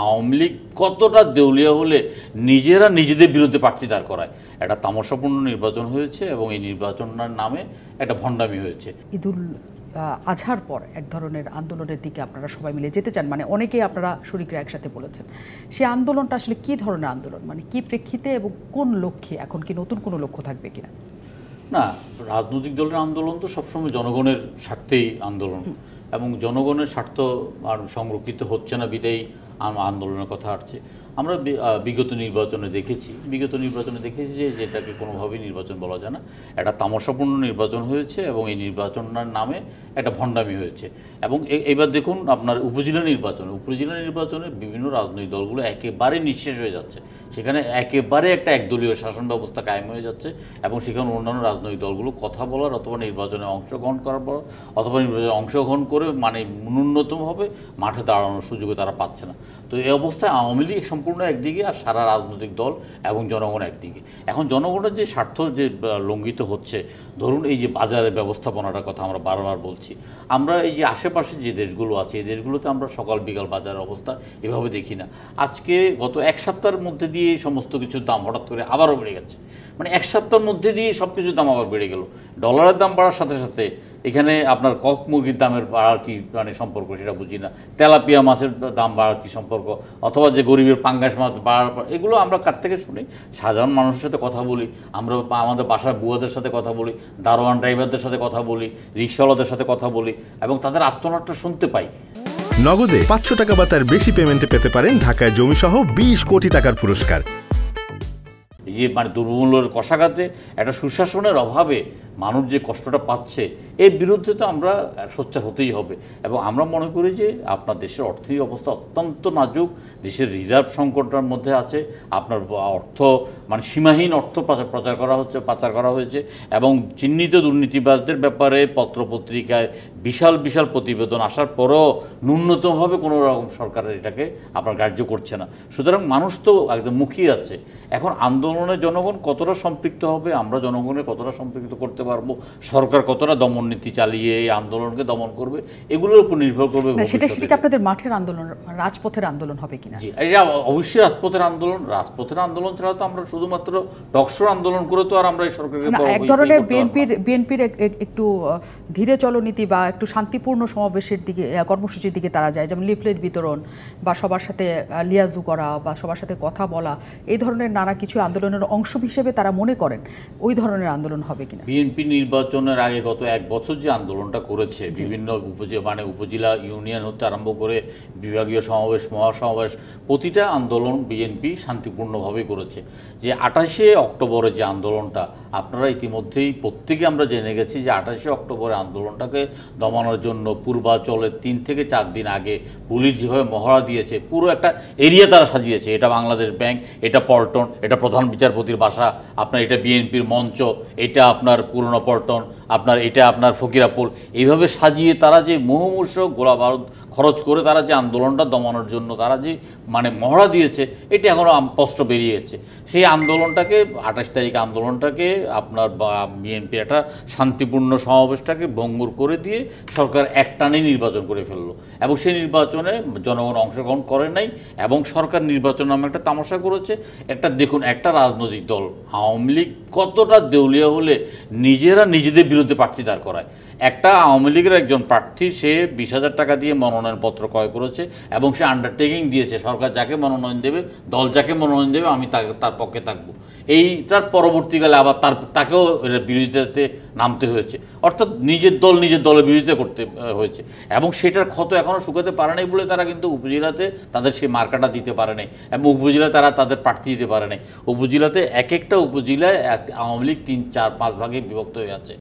আওয়ামী লীগ কতটা দেউলিয়া হলে নিজেরা নিজেদের বিরুদ্ধে প্রার্থী দাঁড় করায়। একটা তামাশাপূর্ণ নির্বাচন হয়েছে এবং এই নির্বাচনের নামে একটা ভণ্ডামি হয়েছে। ঈদুল আজহার পর এক ধরনের আন্দোলনের দিকে আপনারা সবাই মিলে যেতে চান, মানে অনেকেই আপনারা শরীকরা একসাথে বলেছেন। সেই আন্দোলনটা আসলে কী ধরনের আন্দোলন, মানে কী প্রেক্ষিতে এবং কোন লক্ষ্যে? এখন কি নতুন কোনো লক্ষ্য থাকবে কিনা? না, রাজনৈতিক দলের আন্দোলন তো সবসময় জনগণের স্বার্থেই আন্দোলন, এবং জনগণের স্বার্থ আর সংরক্ষিত হচ্ছে না বিদায়ী আন্দোলনের কথা আসছে। আমরা বিগত নির্বাচনে দেখেছি যে যেটাকে কোনোভাবেই নির্বাচন বলা যায় না, একটা তামাশাপূর্ণ নির্বাচন হয়েছে এবং এই নির্বাচনের নামে একটা ভণ্ডামি হয়েছে। এবং এবার দেখুন আপনার উপজেলা নির্বাচনে বিভিন্ন রাজনৈতিক দলগুলো একেবারে নিঃশেষ হয়ে যাচ্ছে। সেখানে একেবারে একটা একদলীয় শাসন ব্যবস্থা কায়েম হয়ে যাচ্ছে এবং সেখানে অন্যান্য রাজনৈতিক দলগুলো কথা বলার অথবা নির্বাচনে অংশগ্রহণ করার পর অথবা নির্বাচনে অংশগ্রহণ করে মানে ন্যূনতমভাবে মাঠে দাঁড়ানোর সুযোগও তারা পাচ্ছে না। তো এই অবস্থায় আওয়ামী লীগ সম্পূর্ণ একদিকে আর সারা রাজনৈতিক দল এবং জনগণ একদিকে। এখন জনগণের যে স্বার্থ যে লঙ্ঘিত হচ্ছে, ধরুন এই যে বাজারের ব্যবস্থাপনাটার কথা আমরা বারবার বলছি, আমরা এই যে আশেপাশে যে দেশগুলো আছে এই দেশগুলোতে আমরা সকাল বিকাল বাজারের অবস্থা এভাবে দেখি না। আজকে গত এক সপ্তাহের মধ্যে দিয়ে এই সমস্ত কিছুর দাম হঠাৎ করে আবারও বেড়ে গেছে, মানে এক সপ্তাহের মধ্যে দিয়ে সব কিছুর দাম আবার বেড়ে গেল। ডলারের দাম বাড়ার সাথে সাথে এখানে আপনার কক মুরগির দামের বাড়ার কি মানে সম্পর্ক সেটা বুঝি না, তেলাপিয়া মাছের দাম বাড়ার কি সম্পর্ক, অথবা যে গরিবের পাঙ্গাস মাছ বাড়ার, এগুলো আমরা কার থেকে শুনি? সাধারণ মানুষের সাথে কথা বলি, আমরা আমাদের বাসার বুয়াদের সাথে কথা বলি, দারোয়ান ড্রাইভারদের সাথে কথা বলি, রিক্সাওয়ালাদের সাথে কথা বলি এবং তাদের আত্মনাটটা শুনতে পাই। নগদে 500 টাকা বা তার বেশি পেমেন্টে পেতে পারেন ঢাকায় জমিসহ 20 কোটি টাকার পুরস্কার। এই যে মানে দুর্মূল্যের কষাঘাতে একটা সুশাসনের অভাবে মানুষ যে কষ্টটা পাচ্ছে এর বিরুদ্ধে তো আমরা সোচ্চার হতেই হবে। এবং আমরা মনে করি যে আপনার দেশের অর্থনৈতিক অবস্থা অত্যন্ত নাজুক, দেশের রিজার্ভ সংকটের মধ্যে আছে, আপনার অর্থ মানে সীমাহীন অর্থ পাচার করা হয়েছে এবং চিহ্নিত দুর্নীতিবাজদের ব্যাপারে পত্রপত্রিকায় বিশাল বিশাল প্রতিবেদন আসার পরও ন্যূনতমভাবে কোনো রকম সরকারের এটাকে আপনার গ্রাহ্য করছে না। সুতরাং মানুষ তো একদম মুখিয়ে আছে। এখন আন্দোলনে জনগণ কতটা সম্পৃক্ত হবে, আমরা জনগণের কতটা সম্পৃক্ত করতে পারবো, সরকার কতটা দমন নীতি চালিয়ে এই আন্দোলনকে দমন করবে, এগুলোর উপর নির্ভর করবে। সেটা আপনাদের মাঠের আন্দোলন, রাজপথের আন্দোলন হবে কিনা? জি, এটা অবশ্যই রাজপথের আন্দোলন ছাড়া তো আমরা শুধুমাত্র টকশোর আন্দোলন করে তো আর আমরা এই সরকারকে এক ধরনের বিএনপির একটু ধীরে চলনীতি বা একটু শান্তিপূর্ণ সমাবেশের দিকে, কর্মসূচির দিকে তারা যায়, যেমন লিফলেট বিতরণ বা সবার সাথে লিয়াজু করা বা সবার সাথে কথা বলা, এই ধরনের নানা কিছু আন্দোলনের অংশ হিসেবে তারা মনে করেন। ওই ধরনের আন্দোলন হবে কিনা? বিএনপি নির্বাচনের আগে গত এক বছর যে আন্দোলনটা করেছে, বিভিন্ন উপজেলা ইউনিয়ন হতে আরম্ভ করে বিভাগীয় সমাবেশ, মহাসমাবেশ, প্রতিটা আন্দোলন বিএনপি শান্তিপূর্ণভাবে করেছে। যে 28শে অক্টোবরে যে আন্দোলনটা আপনারা ইতিমধ্যেই প্রত্যেকে আমরা জেনে গেছি যে 28শে অক্টোবরে আন্দোলনটাকে দমানোর জন্য পূর্বাচলের 3 থেকে 4 দিন আগে পুলিশ যেভাবে মহড়া দিয়েছে, পুরো একটা এরিয়া তারা সাজিয়েছে। এটা বাংলাদেশ ব্যাংক, এটা পল্টন, এটা প্রধান বিচারপতির বাসা, আপনার এটা বিএনপির মঞ্চ, এটা আপনার পুরনো পল্টন, আপনার এটা আপনার ফকিরাপুল, এইভাবে সাজিয়ে তারা যে মুহুর্মুহু গোলা বারুদ খরচ করে তারা যে আন্দোলনটা দমানোর জন্য তারা যে মানে মহড়া দিয়েছে, এটা এখনও স্পষ্ট বেরিয়ে এসেছে। সেই আন্দোলনটাকে 28 তারিখ আন্দোলনটাকে আপনার বিএনপি একটা শান্তিপূর্ণ সমাবেশটাকে ভঙ্গুর করে দিয়ে সরকার একটানে নির্বাচন করে ফেললো এবং সেই নির্বাচনে জনগণ অংশগ্রহণ করে নাই এবং সরকার নির্বাচন নামে একটা তামাশা করেছে। একটা দেখুন, একটা রাজনৈতিক দল আওয়ামী লীগ কতটা দেউলিয়া হলে নিজেরা নিজেদের বিরুদ্ধে প্রার্থী দাঁড় করায়। একটা আওয়ামী লীগের একজন প্রার্থী, সে 20,000 টাকা দিয়ে মনোনয়নপত্র ক্রয় করেছে এবং সে আন্ডারটেকিং দিয়েছে সরকার যাকে মনোনয়ন দেবে, দল যাকে মনোনয়ন দেবে আমি তার পক্ষে থাকবো। এইটার পরবর্তীকালে আবার তাকেও বিরোধিতাতে নামতে হয়েছে, অর্থাৎ নিজের দলের বিরোধিতা করতে হয়েছে এবং সেটার ক্ষত এখনও শুকাতে পারে নাই বলে তারা কিন্তু উপজেলাতে তাদের সেই মার্কাটা দিতে পারে নাই এবং উপজেলায় তারা তাদের প্রার্থী দিতে পারে নাই। উপজেলাতে এক একটা উপজেলায় আওয়ামী লীগ 3, 4, 5 ভাগে বিভক্ত হয়ে আছে।